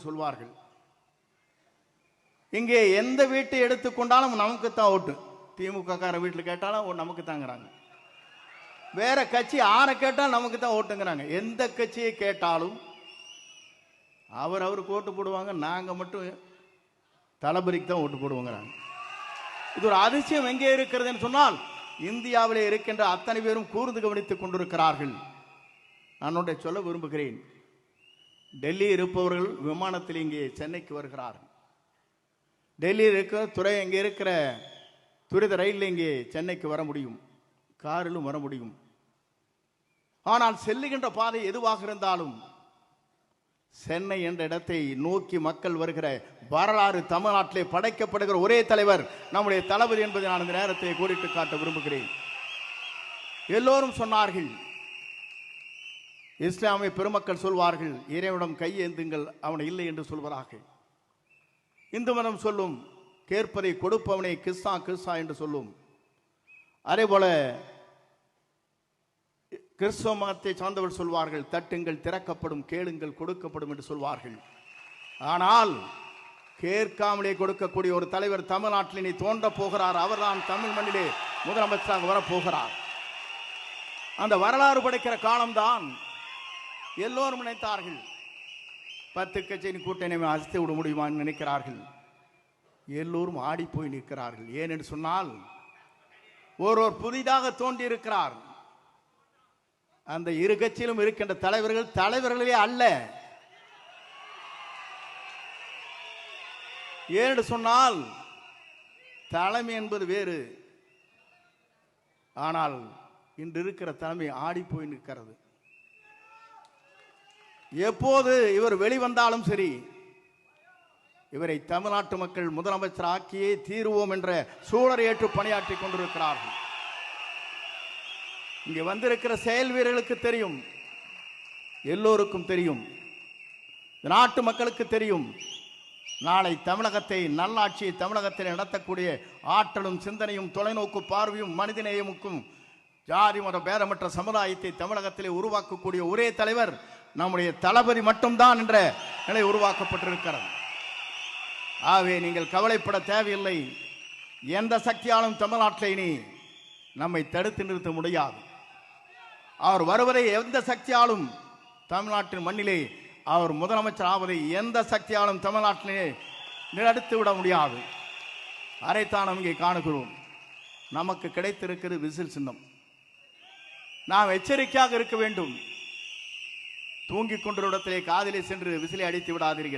சொல்வார்கள். இங்கே எந்த வீட்டை எடுத்துக்கொண்டாலும் நமக்கு தான் ஓட்டு. திமுக கார வீட்டில் கேட்டாலும் நமக்கு தாங்கிறாங்க. வேற கட்சி ஆரை கேட்டாலும் நமக்கு தான் ஓட்டுங்கிறாங்க. எந்த கட்சியை கேட்டாலும் அவருக்கு ஓட்டு போடுவாங்க, நாங்கள் மட்டும் தளபதிக்கு தான் ஓட்டு போடுவோங்கிறாங்க. இது ஒரு அதிசயம் எங்கே இருக்கிறதுன்னு சொன்னால், இந்தியாவிலே இருக்கின்ற அத்தனை பேரும் கூர்ந்து கவனித்துக் கொண்டிருக்கிறார்கள். நான் சொல்ல விரும்புகிறேன், டெல்லி இருப்பவர்கள் விமானத்தில் இங்கே சென்னைக்கு வருகிறார்கள். டெல்லியில் இருக்கிற இங்கே இருக்கிற துரித ரயிலில் இங்கே சென்னைக்கு வர முடியும், காரிலும் வர முடியும். ஆனால் செல்லுகின்ற பாதை எதுவாக இருந்தாலும் சென்னை என்ற இடத்தை நோக்கி மக்கள் வருகிற வரலாறு தமிழ்நாட்டிலே படைக்கப்படுகிற ஒரே தலைவர் நம்முடைய தளபதி என்பதை நான் இந்த நேரத்தை கோடிட்டு காட்ட விரும்புகிறேன். எல்லோரும் சொன்னார்கள், இஸ்லாமிய பெருமக்கள் சொல்வார்கள், இறைவனிடம் கையேந்துங்கள், அவனை இல்லை என்று சொல்வதாக. இந்து மதம் சொல்லும், கேட்பதை கொடுப்பவனை கிறிஸ்தா கிறிஸ்தா என்று சொல்லும். அதே போல கிறிஸ்தவ மதத்தை சார்ந்தவர் சொல்வார்கள், தட்டுங்கள் திறக்கப்படும், கேளுங்கள் கொடுக்கப்படும் என்று சொல்வார்கள். ஆனால் கேட்காமலே கொடுக்கக்கூடிய ஒரு தலைவர் தமிழ்நாட்டில் இனி தோன்ற போகிறார். அவர்தான் தமிழ் மண்ணிலே முதலமைச்சராக வரப்போகிறார். அந்த வரலாறு படைக்கிற காலம்தான். எல்லோரும் நினைத்தார்கள் 10 கட்சியின் கூட்டணி அசைத்து விட முடியுமான்னு நினைக்கிறார்கள். எல்லோரும் ஆடி போய் நிற்கிறார்கள். ஏனென்று சொன்னால், ஒருவர் புதிதாக தோன்றி இருக்கிறார். அந்த இரு கட்சியிலும் இருக்கின்ற தலைவர்களே அல்ல. ஏனென்று சொன்னால், தலைமை என்பது வேறு. ஆனால் இன்று இருக்கிற தலைமை ஆடி போய் நிற்கிறது. எப்போது இவர் வெளிவந்தாலும் சரி, இவரை தமிழ்நாட்டு மக்கள் முதலமைச்சர் ஆக்கியே தீருவோம் என்ற சூழலை ஏற்று பணியாற்றி கொண்டிருக்கிறார்கள். இங்கே வந்திருக்கிற செயல் வீரர்களுக்கு தெரியும், எல்லோருக்கும் தெரியும், நாட்டு மக்களுக்கு தெரியும், நாளை தமிழகத்தை, நல்லாட்சியை தமிழகத்தில் நடத்தக்கூடிய ஆற்றலும் சிந்தனையும் தொலைநோக்கு பார்வையும் மனிதநேயமுக்கும் ஜாதி மத பேதமற்ற சமுதாயத்தை தமிழகத்திலே உருவாக்கக்கூடிய ஒரே தலைவர் நம்முடைய தளபதி மட்டும்தான் என்ற நிலை உருவாக்கப்பட்டிருக்கிறது. ஆகவே நீங்கள் கவலைப்பட தேவையில்லை. எந்த சக்தியாலும் தமிழ்நாட்டில் இனி நம்மை தடுத்து நிறுத்த முடியாது. அவர் வருவதை எந்த சக்தியாலும் தமிழ்நாட்டின் மண்ணிலே அவர் முதலமைச்சர் ஆவதை எந்த சக்தியாலும் தமிழ்நாட்டிலே நிறுத்தி விட முடியாது. அதைத்தான் நாம் இங்கே காணுகிறோம். நமக்கு கிடைத்திருக்கிறது விசில் சின்னம். நாம் எச்சரிக்கையாக இருக்க வேண்டும். தூங்கிக் கொண்ட இடத்திலே காதிலே சென்று விசிலை அடித்து விடாதீர்கள்.